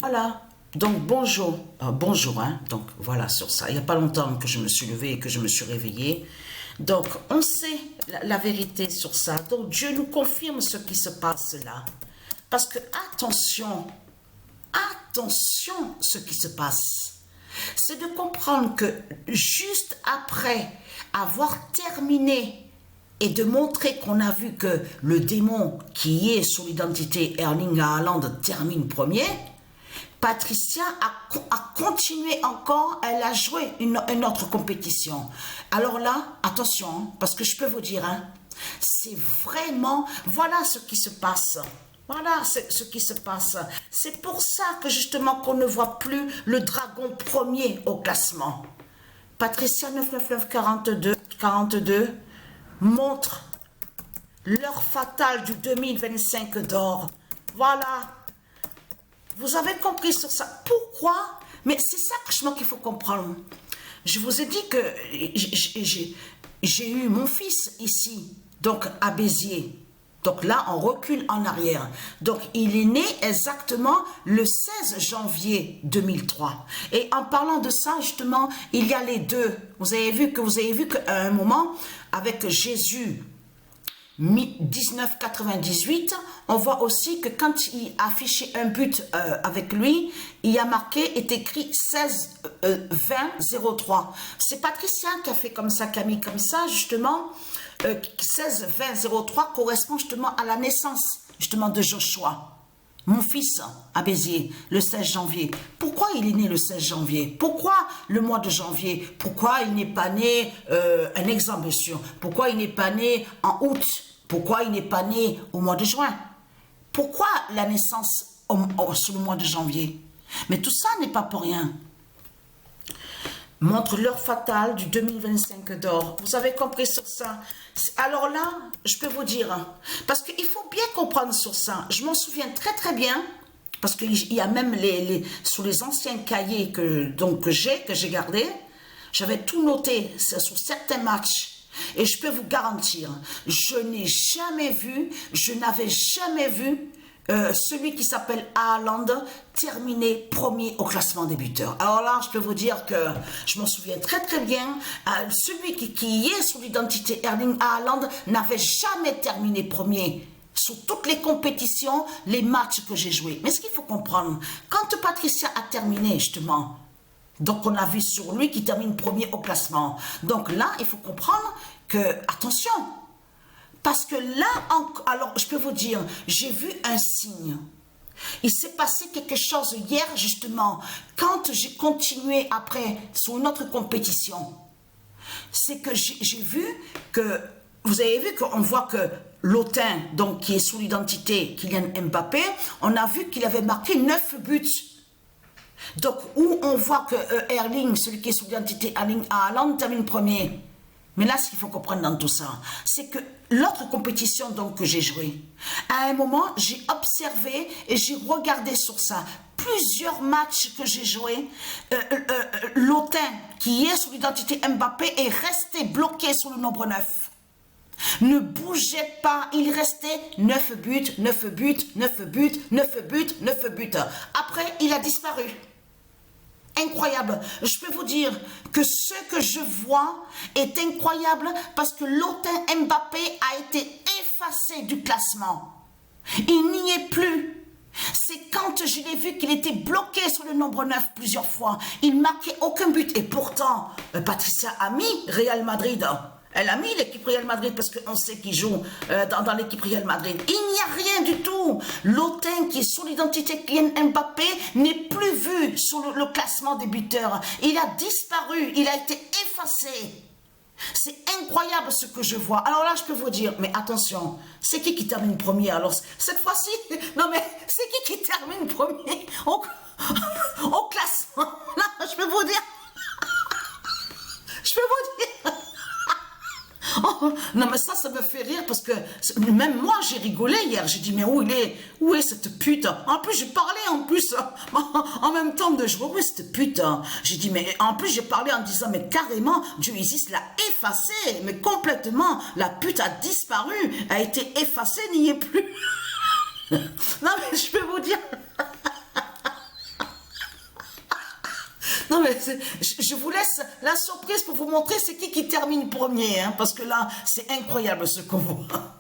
Voilà. Donc bonjour, bonjour, hein. Donc voilà sur ça. Il n'y a pas longtemps que je me suis levée et que je me suis réveillée. Donc on sait la vérité sur ça. Donc Dieu nous confirme ce qui se passe là. Parce que attention, attention ce qui se passe. C'est de comprendre que juste après avoir terminé et de montrer qu'on a vu que le démon qui est sous l'identité Erling Haaland termine premier, Patricia a continué encore, elle a joué une autre compétition. Alors là, attention, hein, parce que je peux vous dire, hein, c'est vraiment, voilà ce qui se passe. Voilà ce qui se passe. C'est pour ça que justement qu'on ne voit plus le dragon premier au classement. Patricia 99942 montre l'heure fatale du 2025 d'or. Voilà. Vous avez compris sur ça. Pourquoi? Mais c'est ça qu'il faut comprendre. Je vous ai dit que j'ai eu mon fils ici, donc à Béziers. Donc là, on recule en arrière. Donc, il est né exactement le 16 janvier 2003. Et en parlant de ça, justement, il y a les deux. Vous avez vu qu'à un moment, avec Jésus, 1998, on voit aussi que quand il affichait un but avec lui, il y a marqué, est écrit 16 20 03. C'est Patricia qui a fait comme ça, qui a mis comme ça, justement, 16 20 03 correspond justement à la naissance justement de Joshua, mon fils à Béziers, le 16 janvier. Pourquoi il est né le 16 janvier? Pourquoi le mois de janvier? Pourquoi il n'est pas né, un exemple bien sûr, pourquoi il n'est pas né en août? Pourquoi il n'est pas né au mois de juin? Pourquoi la naissance sur le mois de janvier? Mais tout ça n'est pas pour rien. Montre l'heure fatale du 2025 d'or. Vous avez compris sur ça? Alors là, je peux vous dire, parce qu'il faut bien comprendre sur ça. Je m'en souviens très très bien, parce qu'il y a même sous les anciens cahiers que j'ai gardés, j'avais tout noté sur certains matchs. Et je peux vous garantir, je n'avais jamais vu celui qui s'appelle Haaland terminer premier au classement des buteurs. Alors là, je peux vous dire que je m'en souviens très très bien, celui qui est sous l'identité Erling Haaland n'avait jamais terminé premier sur toutes les compétitions, les matchs que j'ai joués. Mais ce qu'il faut comprendre, quand Patricia a terminé justement, donc on a vu sur lui qui termine premier au classement. Donc là, il faut comprendre que, attention, parce que là, alors je peux vous dire, j'ai vu un signe. Il s'est passé quelque chose hier justement, quand j'ai continué après sur une autre compétition. C'est que j'ai vu que, vous avez vu qu'on voit que Lotin, donc qui est sous l'identité Kylian Mbappé, on a vu qu'il avait marqué 9 buts. Donc, où on voit que Erling, celui qui est sous l'identité Erling Haaland, termine premier. Mais là, ce qu'il faut comprendre dans tout ça, c'est que l'autre compétition donc, que j'ai joué, à un moment, j'ai observé et j'ai regardé sur ça. Plusieurs matchs que j'ai joués, Lotin, qui est sous l'identité Mbappé, est resté bloqué sur le nombre 9. Ne bougeait pas, il restait 9 buts, 9 buts, 9 buts, 9 buts, 9 buts. Après, il a disparu. Incroyable. Je peux vous dire que ce que je vois est incroyable parce que Lotin Mbappé a été effacé du classement. Il n'y est plus. C'est quand je l'ai vu qu'il était bloqué sur le nombre 9 plusieurs fois. Il ne marquait aucun but. Et pourtant, Patricia a mis Real Madrid. Elle a mis l'équipe Real Madrid parce qu'on sait qu'il joue dans l'équipe Real Madrid. Il n'y a rien du tout. Lotin qui est sous l'identité Kylian Mbappé n'est plus vu sur le classement des buteurs. Il a disparu, il a été effacé. C'est incroyable ce que je vois. Alors là, je peux vous dire, mais attention, c'est qui termine premier? Alors, cette fois-ci, non mais, c'est qui termine premier au classement? Là, je peux vous dire, oh, non mais ça me fait rire parce que même moi j'ai rigolé hier, j'ai dit mais où est cette pute? En plus j'ai parlé en même temps de jouer, où est cette pute? J'ai dit mais en plus j'ai parlé en disant mais carrément Dieu Isis l'a effacée, mais complètement, la pute a disparu, a été effacée, n'y est plus. Non mais je peux vous dire Non, mais je vous laisse la surprise pour vous montrer c'est qui termine premier, hein, parce que là, c'est incroyable ce qu'on voit.